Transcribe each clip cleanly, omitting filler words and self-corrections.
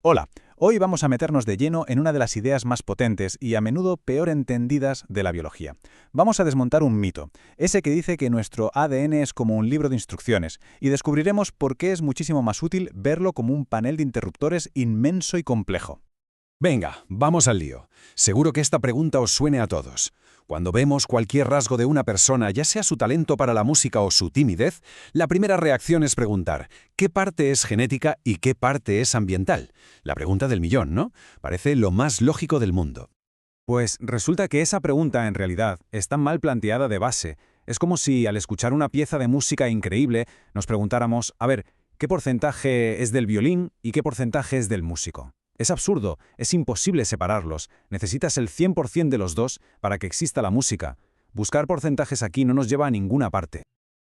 Hola, hoy vamos a meternos de lleno en una de las ideas más potentes y a menudo peor entendidas de la biología. Vamos a desmontar un mito, ese que dice que nuestro ADN es como un libro de instrucciones, y descubriremos por qué es muchísimo más útil verlo como un panel de interruptores inmenso y complejo. Venga, vamos al lío. Seguro que esta pregunta os suene a todos. Cuando vemos cualquier rasgo de una persona, ya sea su talento para la música o su timidez, la primera reacción es preguntar, ¿qué parte es genética y qué parte es ambiental? La pregunta del millón, ¿no? Parece lo más lógico del mundo. Pues resulta que esa pregunta, en realidad, está mal planteada de base. Es como si, al escuchar una pieza de música increíble, nos preguntáramos, a ver, ¿qué porcentaje es del violín y qué porcentaje es del músico? Es absurdo, es imposible separarlos. Necesitas el 100% de los dos para que exista la música. Buscar porcentajes aquí no nos lleva a ninguna parte.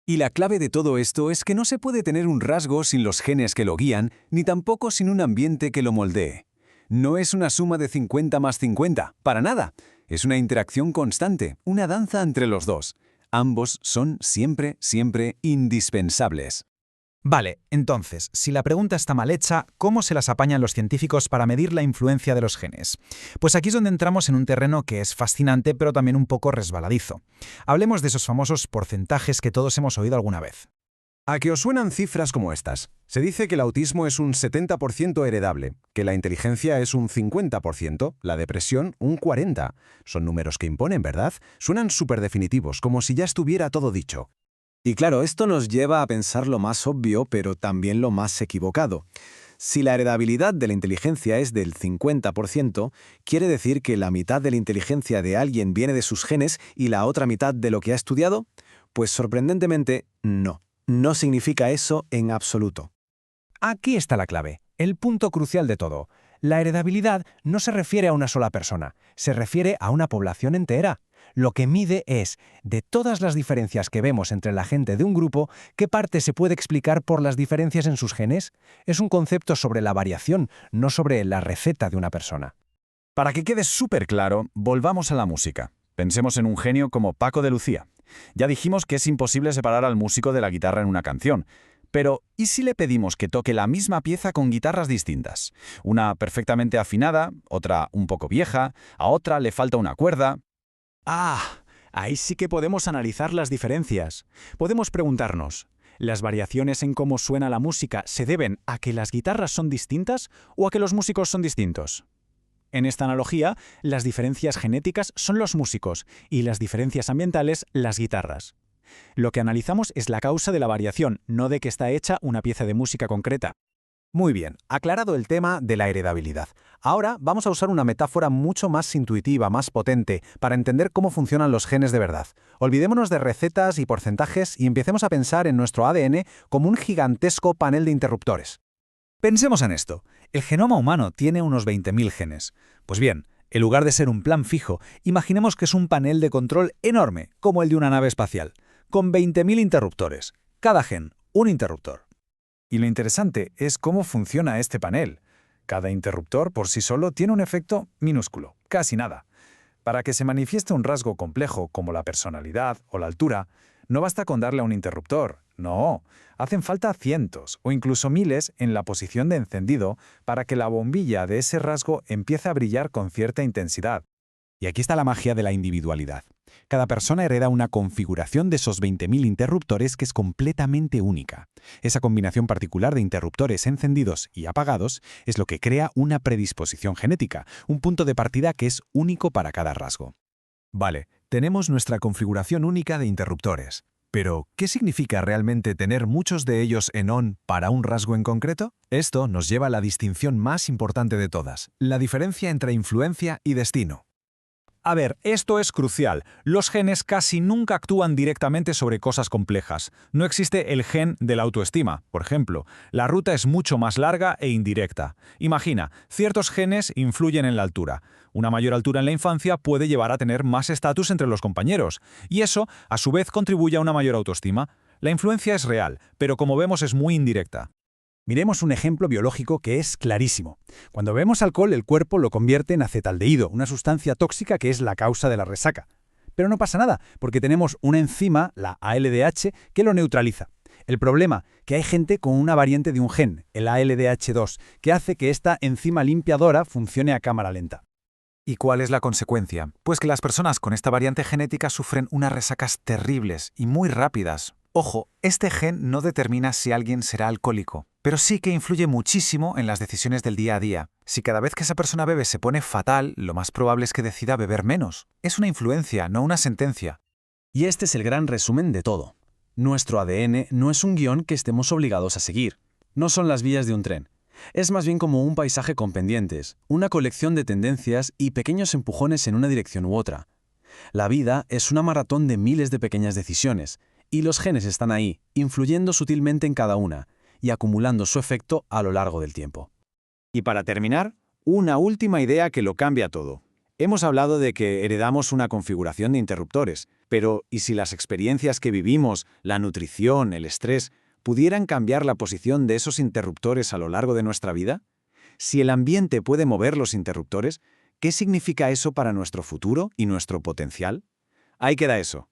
Y la clave de todo esto es que no se puede tener un rasgo sin los genes que lo guían, ni tampoco sin un ambiente que lo moldee. No es una suma de 50 más 50, para nada. Es una interacción constante, una danza entre los dos. Ambos son siempre, siempre indispensables. Vale, entonces, si la pregunta está mal hecha, ¿cómo se las apañan los científicos para medir la influencia de los genes? Pues aquí es donde entramos en un terreno que es fascinante, pero también un poco resbaladizo. Hablemos de esos famosos porcentajes que todos hemos oído alguna vez. ¿A qué os suenan cifras como estas? Se dice que el autismo es un 70% heredable, que la inteligencia es un 50%, la depresión un 40%. Son números que imponen, ¿verdad? Suenan súper definitivos, como si ya estuviera todo dicho. Y claro, esto nos lleva a pensar lo más obvio, pero también lo más equivocado. Si la heredabilidad de la inteligencia es del 50%, quiere decir que la mitad de la inteligencia de alguien viene de sus genes y la otra mitad de lo que ha estudiado. Pues sorprendentemente, no. No significa eso en absoluto. Aquí está la clave, el punto crucial de todo. La heredabilidad no se refiere a una sola persona, se refiere a una población entera. Lo que mide es, de todas las diferencias que vemos entre la gente de un grupo, ¿qué parte se puede explicar por las diferencias en sus genes? Es un concepto sobre la variación, no sobre la receta de una persona. Para que quede súper claro, volvamos a la música. Pensemos en un genio como Paco de Lucía. Ya dijimos que es imposible separar al músico de la guitarra en una canción. Pero, ¿y si le pedimos que toque la misma pieza con guitarras distintas? Una perfectamente afinada, otra un poco vieja, a otra le falta una cuerda. Ahí sí que podemos analizar las diferencias. Podemos preguntarnos, ¿las variaciones en cómo suena la música se deben a que las guitarras son distintas o a que los músicos son distintos? En esta analogía, las diferencias genéticas son los músicos y las diferencias ambientales las guitarras. Lo que analizamos es la causa de la variación, no de que está hecha una pieza de música concreta. Muy bien, aclarado el tema de la heredabilidad. Ahora vamos a usar una metáfora mucho más intuitiva, más potente, para entender cómo funcionan los genes de verdad. Olvidémonos de recetas y porcentajes y empecemos a pensar en nuestro ADN como un gigantesco panel de interruptores. Pensemos en esto. El genoma humano tiene unos 20.000 genes. Pues bien, en lugar de ser un plan fijo, imaginemos que es un panel de control enorme, como el de una nave espacial, con 20.000 interruptores. Cada gen, un interruptor. Y lo interesante es cómo funciona este panel. Cada interruptor por sí solo tiene un efecto minúsculo, casi nada. Para que se manifieste un rasgo complejo como la personalidad o la altura, no basta con darle a un interruptor, no. Hacen falta cientos o incluso miles en la posición de encendido para que la bombilla de ese rasgo empiece a brillar con cierta intensidad. Y aquí está la magia de la individualidad. Cada persona hereda una configuración de esos 20.000 interruptores que es completamente única. Esa combinación particular de interruptores encendidos y apagados es lo que crea una predisposición genética, un punto de partida que es único para cada rasgo. Vale, tenemos nuestra configuración única de interruptores. Pero, ¿qué significa realmente tener muchos de ellos en on para un rasgo en concreto? Esto nos lleva a la distinción más importante de todas, la diferencia entre influencia y destino. A ver, esto es crucial. Los genes casi nunca actúan directamente sobre cosas complejas. No existe el gen de la autoestima, por ejemplo. La ruta es mucho más larga e indirecta. Imagina, ciertos genes influyen en la altura. Una mayor altura en la infancia puede llevar a tener más estatus entre los compañeros, y eso, a su vez, contribuye a una mayor autoestima. La influencia es real, pero como vemos es muy indirecta. Miremos un ejemplo biológico que es clarísimo. Cuando bebemos alcohol, el cuerpo lo convierte en acetaldehído, una sustancia tóxica que es la causa de la resaca. Pero no pasa nada, porque tenemos una enzima, la ALDH, que lo neutraliza. El problema, que hay gente con una variante de un gen, el ALDH2, que hace que esta enzima limpiadora funcione a cámara lenta. ¿Y cuál es la consecuencia? Pues que las personas con esta variante genética sufren unas resacas terribles y muy rápidas. Ojo, este gen no determina si alguien será alcohólico, pero sí que influye muchísimo en las decisiones del día a día. Si cada vez que esa persona bebe se pone fatal, lo más probable es que decida beber menos. Es una influencia, no una sentencia. Y este es el gran resumen de todo. Nuestro ADN no es un guión que estemos obligados a seguir. No son las vías de un tren. Es más bien como un paisaje con pendientes, una colección de tendencias y pequeños empujones en una dirección u otra. La vida es una maratón de miles de pequeñas decisiones, y los genes están ahí, influyendo sutilmente en cada una, y acumulando su efecto a lo largo del tiempo. Y para terminar, una última idea que lo cambia todo. Hemos hablado de que heredamos una configuración de interruptores, pero ¿y si las experiencias que vivimos, la nutrición, el estrés, pudieran cambiar la posición de esos interruptores a lo largo de nuestra vida? Si el ambiente puede mover los interruptores, ¿qué significa eso para nuestro futuro y nuestro potencial? Ahí queda eso.